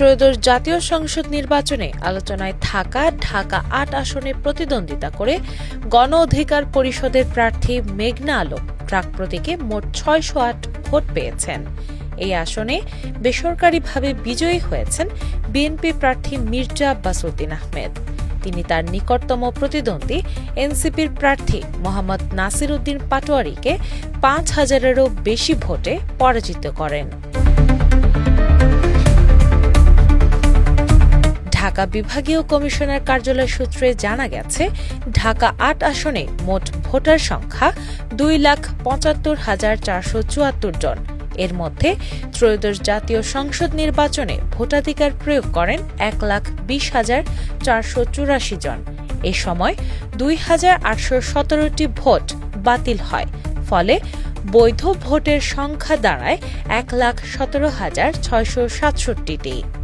ত্রয়োদশ জাতীয় সংসদ নির্বাচনে আলোচনায় থাকা ঢাকা ৮ আসনে প্রতিদ্বন্দ্বিতা করে গণ অধিকার পরিষদের প্রার্থী মেঘনা আলম ট্রাক প্রতীকে মোট ৬০৮ ভোট পেয়েছেন। এই আসনে বেসরকারিভাবে বিজয়ী হয়েছেন বিএনপি প্রার্থী মির্জা আব্বাস উদ্দিন আহমেদ। তিনি তার নিকটতম প্রতিদ্বন্দ্বী এনসিপির প্রার্থী মোহাম্মদ নাসির উদ্দিন পাটোয়ারীকে ৫,০০০-এরও বেশি ভোটে পরাজিত করেন। ঢাকা বিভাগীয় কমিশনার কার্যালয় সূত্রে জানা গেছে, ঢাকা ৮ আসনে মোট ভোটার সংখ্যা ২,৭৫,৪৭৪ জন। এর মধ্যে ত্রয়োদশ জাতীয় সংসদ নির্বাচনে ভোটাধিকার প্রয়োগ করেন ১,২০,৪৮৪ জন। এ সময় ২,৮১৭টি ভোট বাতিল হয়। ফলে বৈধ ভোটের সংখ্যা দাঁড়ায় ১,১৭,৬৬৭টি।